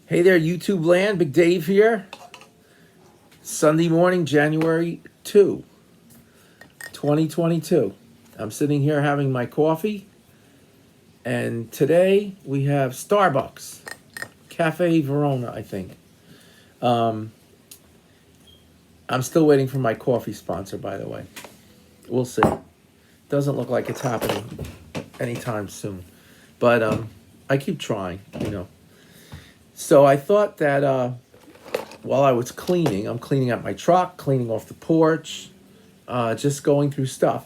Hey there, YouTube land. Big Dave here. Sunday morning, January 2, 2022. I'm sitting here having my coffee, and today we have Starbucks, Cafe Verona, I think. Um, I'm still waiting for my coffee sponsor, by the way. We'll see. Doesn't look like it's happening anytime soon, but I keep trying, So I thought that while I was cleaning, I'm cleaning out my truck, cleaning off the porch, just going through stuff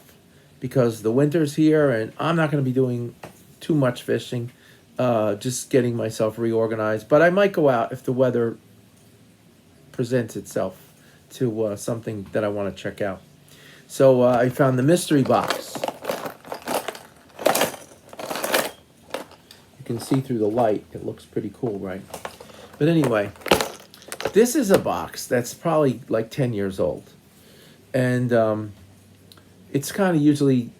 because the winter's here and I'm not going to be doing too much fishing, just getting myself reorganized. But I might go out if the weather presents itself to something that I want to check out. So I found the mystery box. You can see through the light. It looks pretty cool, right? But anyway, this is a box that's probably like 10 years old. And it's kind of usually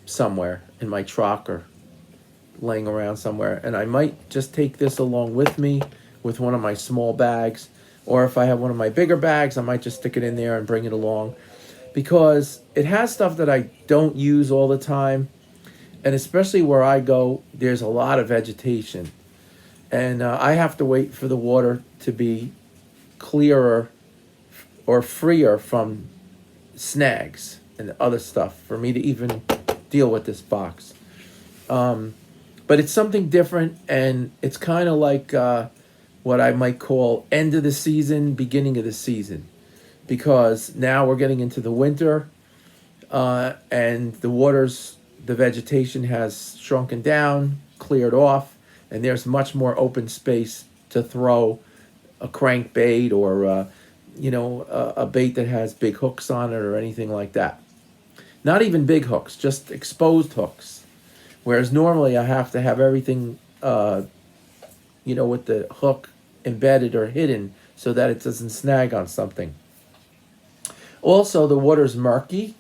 somewhere in my truck or laying around somewhere. And I might just take this along with me with one of my small bags. Or if I have one of my bigger bags, I might just stick it in there and bring it along. Because it has stuff that I don't use all the time. And especially where I go, there's a lot of vegetation. And I have to wait for the water to be clearer or freer from snags and other stuff for me to even deal with this box. But it's something different, and it's kind of like what I might call end of the season, beginning of the season, because now we're getting into the winter, and the vegetation has shrunken down, cleared off, and there's much more open space to throw a crankbait or a bait that has big hooks on it or anything like that. Not even big hooks, just exposed hooks. Whereas normally I have to have everything, with the hook embedded or hidden so that it doesn't snag on something. Also, the water's murky,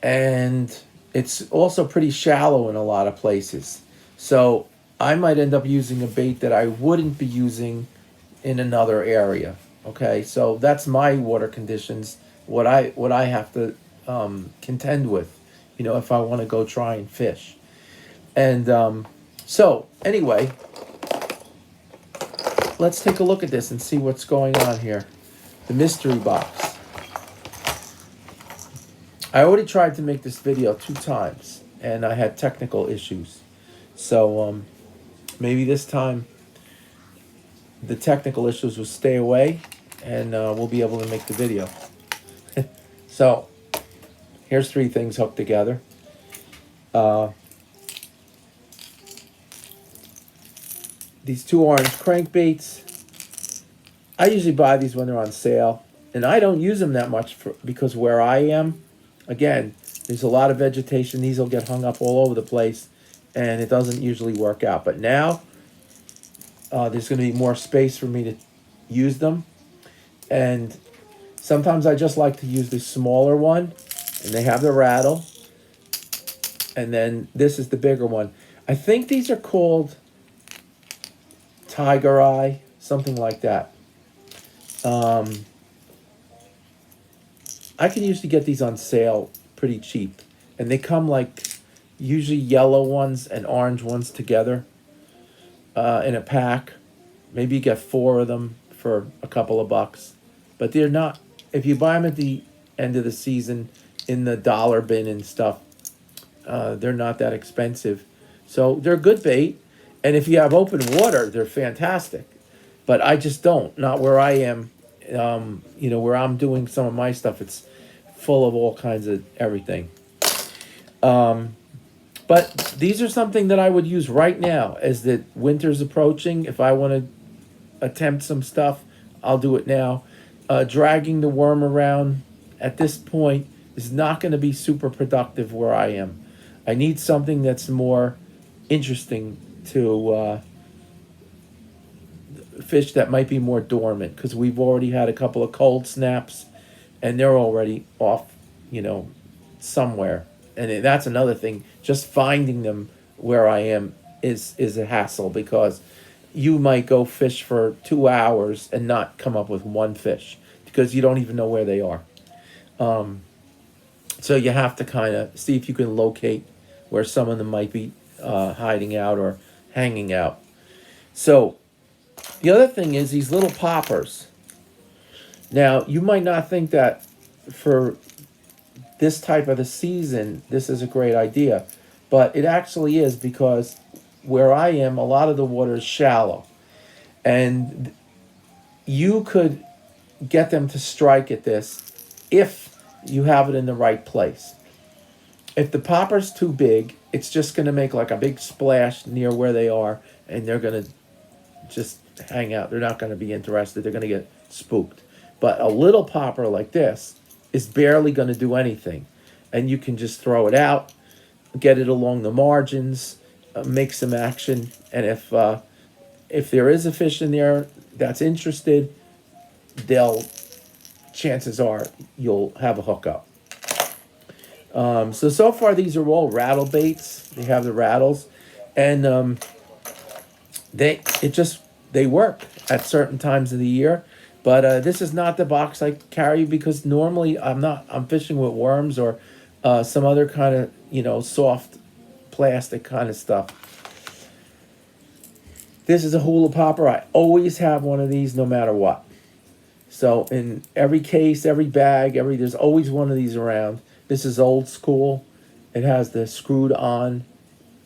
and it's also pretty shallow in a lot of places. So I might end up using a bait that I wouldn't be using in another area. Okay, so that's my water conditions. What I have to contend with, if I want to go try and fish. And so anyway, let's take a look at this and see what's going on here. The mystery box. I already tried to make this video 2 times, and I had technical issues. So maybe this time the technical issues will stay away, and we'll be able to make the video. So here's 3 things hooked together. These 2 orange crankbaits. I usually buy these when they're on sale, and I don't use them that much because where I am, again, there's a lot of vegetation. These will get hung up all over the place, and it doesn't usually work out. But now there's going to be more space for me to use them, and sometimes I just like to use the smaller one, and they have the rattle, and then this is the bigger one. I think these are called Tiger Eye, something like that. I can usually get these on sale pretty cheap, and they come like usually yellow ones and orange ones together in a pack. Maybe you get 4 of them for a couple of bucks, but they're not. If you buy them at the end of the season in the dollar bin and stuff, they're not that expensive, so they're good bait. And if you have open water, they're fantastic. But I just don't. Not where I am. Where I'm doing some of my stuff, it's full of all kinds of everything. But these are something that I would use right now as the winter's approaching. If I want to attempt some stuff, I'll do it now. Dragging the worm around at this point is not going to be super productive where I am. I need something that's more interesting to fish that might be more dormant, because we've already had a couple of cold snaps and they're already off, somewhere. And that's another thing. Just finding them where I am is a hassle, because you might go fish for 2 hours and not come up with one fish because you don't even know where they are. So you have to kind of see if you can locate where some of them might be hiding out or hanging out. So the other thing is these little poppers. Now, you might not think that for this type of the season, this is a great idea, but it actually is because where I am, a lot of the water is shallow. And you could get them to strike at this if you have it in the right place. If the popper's too big, it's just going to make like a big splash near where they are, and they're going to just hang out. They're not going to be interested. They're going to get spooked. But a little popper like this is barely going to do anything. And you can just throw it out, get it along the margins, make some action. And if there is a fish in there that's interested, chances are you'll have a hookup. So far these are all rattle baits. They have the rattles, and they work at certain times of the year. But this is not the box I carry because normally I'm fishing with worms or some other kind of soft plastic kind of stuff. This is a hula popper. I always have one of these no matter what. So in every case, every bag, there's always one of these around. This is old school. It has the screwed on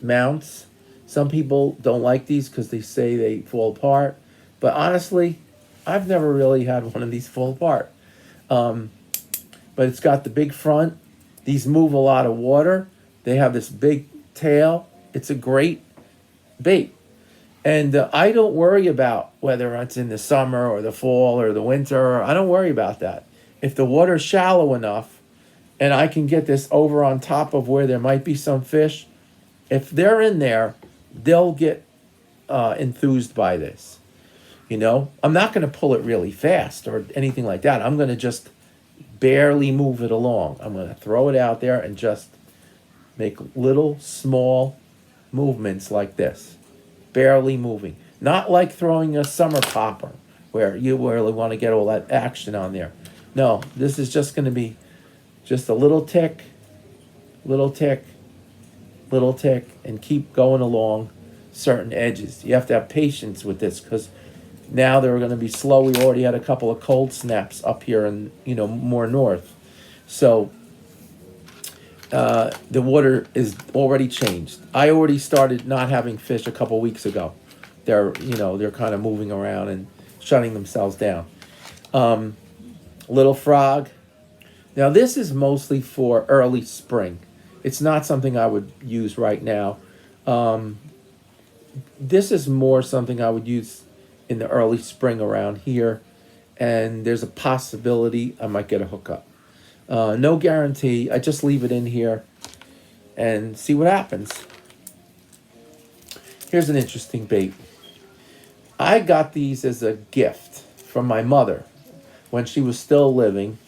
mounts. Some people don't like these because they say they fall apart. But honestly, I've never really had one of these fall apart. But it's got the big front. These move a lot of water. They have this big tail. It's a great bait. And I don't worry about whether it's in the summer or the fall or the winter. I don't worry about that. If the water's shallow enough and I can get this over on top of where there might be some fish, if they're in there, they'll get enthused by this. I'm not going to pull it really fast or anything like that. I'm going to just barely move it along. I'm going to throw it out there and just make little small movements like this. Barely moving. Not like throwing a summer popper where you really want to get all that action on there. No, this is just going to be just a little tick, little tick, little tick, and keep going along certain edges. You have to have patience with this because now they're going to be slow. We already had a couple of cold snaps up here and more north. So the water is already changed. I already started not having fish a couple weeks ago. They're kind of moving around and shutting themselves down. Little frog. Now this is mostly for early spring. It's not something I would use right now. This is more something I would use in the early spring around here. And there's a possibility I might get a hookup. No guarantee. I just leave it in here and see what happens. Here's an interesting bait. I got these as a gift from my mother when she was still living.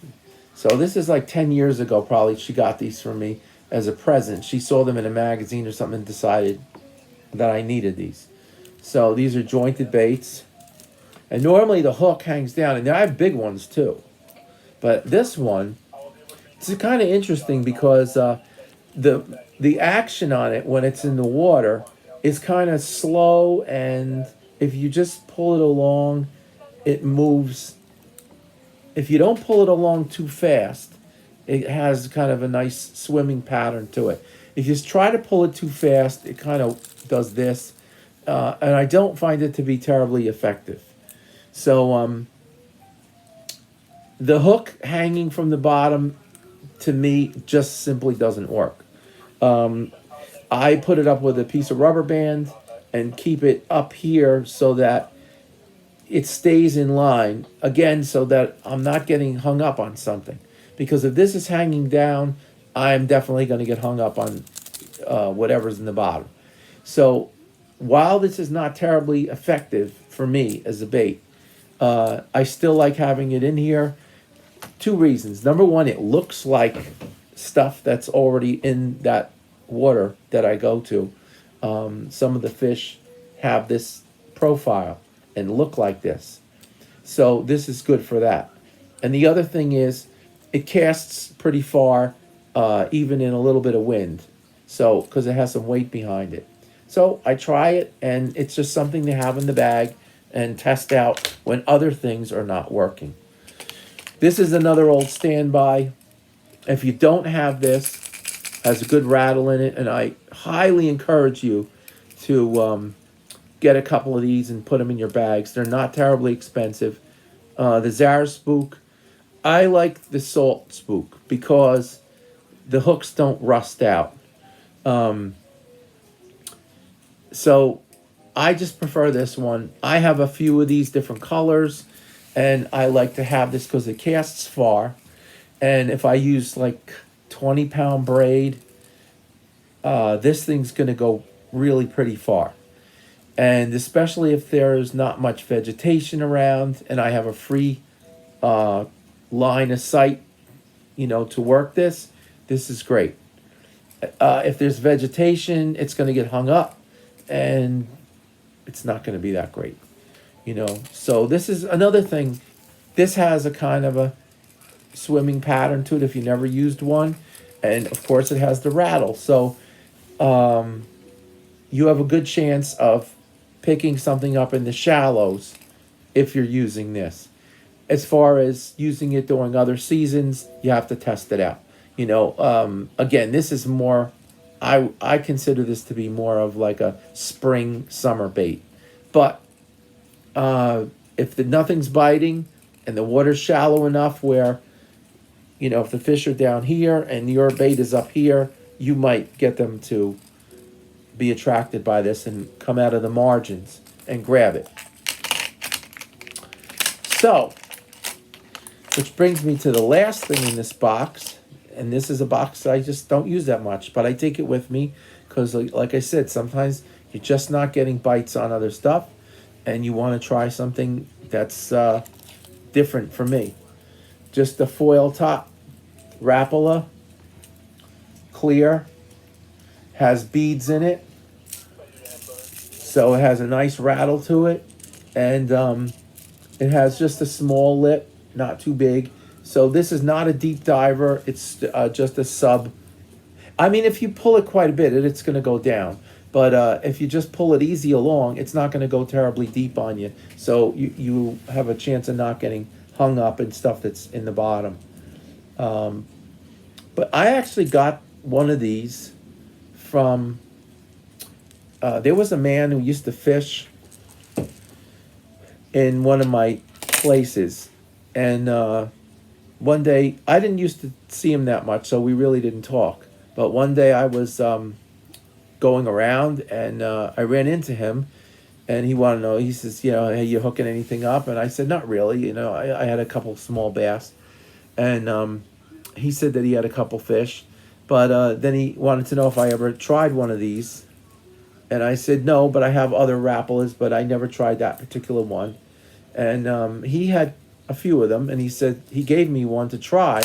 So this is like 10 years ago probably. She got these for me as a present. She saw them in a magazine or something and decided that I needed these. So these are jointed baits. And normally the hook hangs down. And I have big ones too. But this one, it's kind of interesting because the action on it when it's in the water is kind of slow, and if you just pull it along, it moves. If you don't pull it along too fast, it has kind of a nice swimming pattern to it. If you just try to pull it too fast, it kind of does this, and I don't find it to be terribly effective. So the hook hanging from the bottom, to me, just simply doesn't work. I put it up with a piece of rubber band and keep it up here so that it stays in line, again, so that I'm not getting hung up on something. Because if this is hanging down, I'm definitely going to get hung up on whatever's in the bottom. So while this is not terribly effective for me as a bait, I still like having it in here. 2 reasons. Number one, it looks like stuff that's already in that water that I go to. Some of the fish have this profile and look like this. So this is good for that. And the other thing is, it casts pretty far, even in a little bit of wind. So, because it has some weight behind it. So I try it, and it's just something to have in the bag and test out when other things are not working. This is another old standby. If you don't have this, has a good rattle in it, and I highly encourage you to get a couple of these and put them in your bags. They're not terribly expensive. The Zara Spook, I like the Salt Spook because the hooks don't rust out. So I just prefer this one. I have a few of these different colors, and I like to have this because it casts far. And if I use like 20-pound braid, this thing's going to go really pretty far. And especially if there's not much vegetation around and I have a free line of sight, to work this, this is great. If there's vegetation, it's going to get hung up and it's not going to be that great. So this is another thing. This has a kind of a swimming pattern to it if you never used one. And of course it has the rattle. So you have a good chance of picking something up in the shallows if you're using this. As far as using it during other seasons, you have to test it out. Again, this is more, I consider this to be more of like a spring, summer bait. But if nothing's biting and the water's shallow enough where, if the fish are down here and your bait is up here, you might get them to be attracted by this and come out of the margins and grab it. So, which brings me to the last thing in this box. And this is a box I just don't use that much, but I take it with me because, like I said, sometimes you're just not getting bites on other stuff and you want to try something that's different for me. Just a foil top Rapala, clear, has beads in it, so it has a nice rattle to it, and it has just a small lip, not too big. So this is not a deep diver, it's just a sub. I mean, if you pull it quite a bit, it's going to go down. But if you just pull it easy along, it's not going to go terribly deep on you. So you have a chance of not getting hung up in stuff that's in the bottom. But I actually got one of these from, there was a man who used to fish in one of my places. And one day, I didn't used to see him that much, so we really didn't talk. But one day I was going around and I ran into him. And he wanted to know, he says, hey, you hooking anything up? And I said, not really. I had a couple small bass. And he said that he had a couple fish. But then he wanted to know if I ever tried one of these. And I said, no, but I have other Rapalas, but I never tried that particular one. And he had a few of them. And he said, he gave me one to try.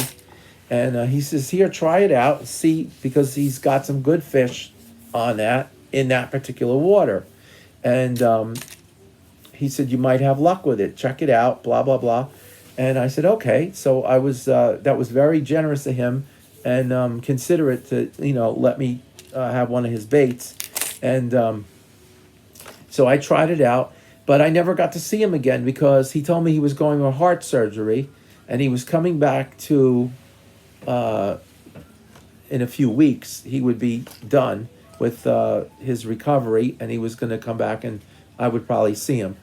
And he says, here, try it out. See, because he's got some good fish on that, in that particular water. And he said, you might have luck with it. Check it out, blah, blah, blah. And I said, okay. So I was, that was very generous of him and considerate to, let me have one of his baits. And so I tried it out, but I never got to see him again because he told me he was going to heart surgery and he was coming back to, in a few weeks, he would be done with his recovery, and he was going to come back and I would probably see him.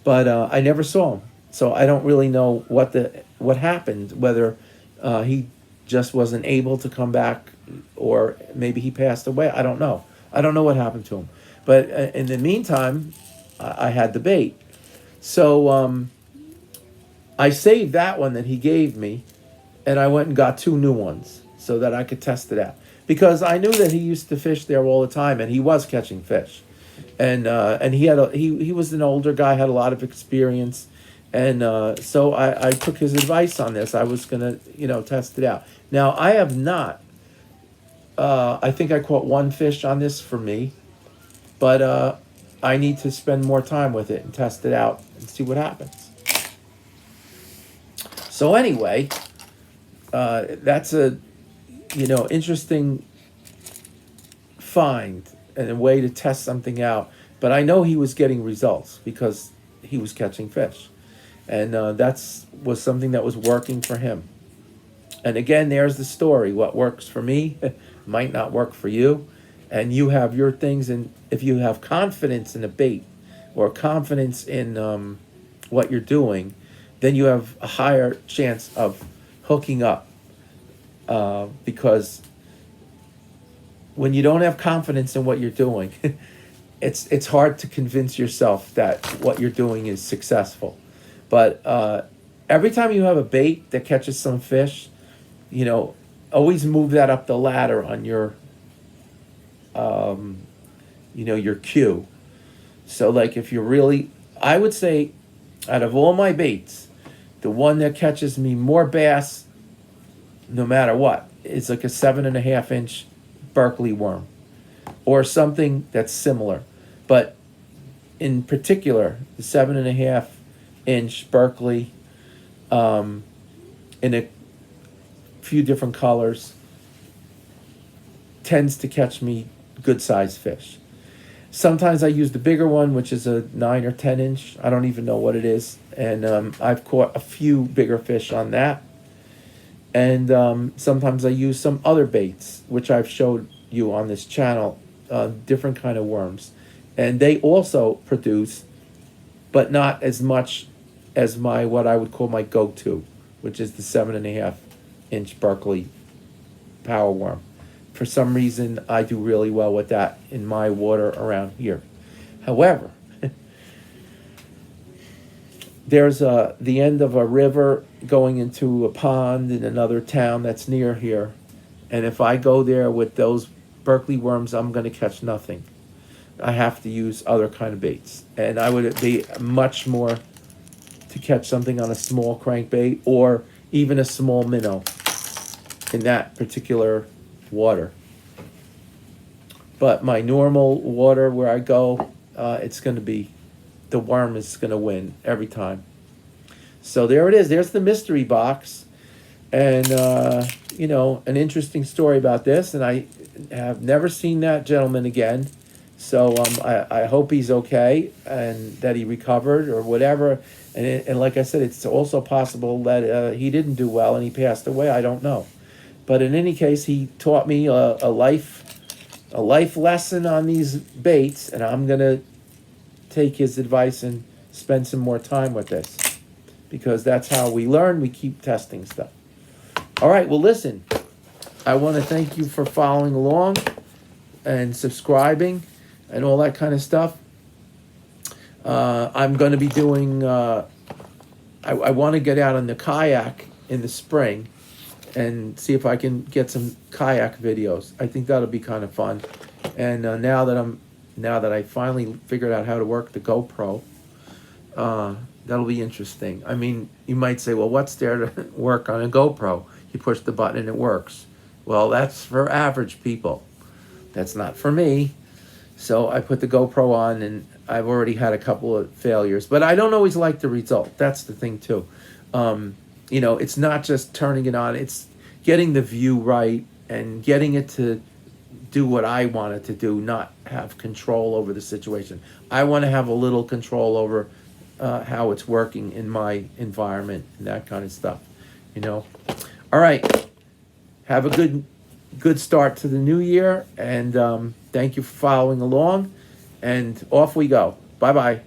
But I never saw him. So I don't really know what happened, whether he just wasn't able to come back or maybe he passed away. I don't know. I don't know what happened to him. But in the meantime, I had the bait. So I saved that one that he gave me, and I went and got 2 new ones so that I could test it out. Because I knew that he used to fish there all the time, and he was catching fish, and he was an older guy, had a lot of experience, and so I took his advice on this. I was gonna test it out. Now I have not. I think I caught 1 fish on this for me, but I need to spend more time with it and test it out and see what happens. So anyway, that's a interesting find and a way to test something out. But I know he was getting results because he was catching fish, and that's was something that was working for him. And again, there's the story. What works for me might not work for you, and you have your things. And if you have confidence in a bait or confidence in what you're doing, then you have a higher chance of hooking up. Because when you don't have confidence in what you're doing, it's hard to convince yourself that what you're doing is successful. But every time you have a bait that catches some fish, always move that up the ladder on your cue. So like if you're really, I would say, out of all my baits, the one that catches me more bass, no matter what, is like a 7.5 inch Berkeley worm, or something that's similar. But in particular, the 7.5 inch Berkeley, in a few different colors, tends to catch me good sized fish. Sometimes I use the bigger one, which is a 9 or 10 inch. I don't even know what it is. And I've caught a few bigger fish on that. And sometimes I use some other baits, which I've showed you on this channel, different kind of worms. And they also produce, but not as much as what I would call my go-to, which is the 7.5 inch Berkeley power worm. For some reason, I do really well with that in my water around here. However, there's the end of a river going into a pond in another town that's near here. And if I go there with those Berkeley worms, I'm going to catch nothing. I have to use other kind of baits. And I would be much more to catch something on a small crankbait or even a small minnow in that particular water. But my normal water where I go, it's going to be, the worm is going to win every time. So there it is. There's the mystery box. And, an interesting story about this. And I have never seen that gentleman again. So I hope he's okay and that he recovered or whatever. And like I said, it's also possible that he didn't do well and he passed away. I don't know. But in any case, he taught me a life lesson on these baits. And I'm going to take his advice and spend some more time with this. Because that's how we learn. We keep testing stuff. All right, well, listen. I want to thank you for following along and subscribing and all that kind of stuff. I'm going to be doing, I want to get out on the kayak in the spring and see if I can get some kayak videos. I think that'll be kind of fun. And now that I finally figured out how to work the GoPro, that'll be interesting. I mean, you might say, well, what's there to work on a GoPro? You push the button and it works. Well, that's for average people. That's not for me. So I put the GoPro on and I've already had a couple of failures. But I don't always like the result. That's the thing too. It's not just turning it on. It's getting the view right and getting it to do what I want it to do, not have control over the situation. I want to have a little control over how it's working in my environment and that kind of stuff. All right. Have a good start to the new year, and thank you for following along, and off we go. Bye-bye.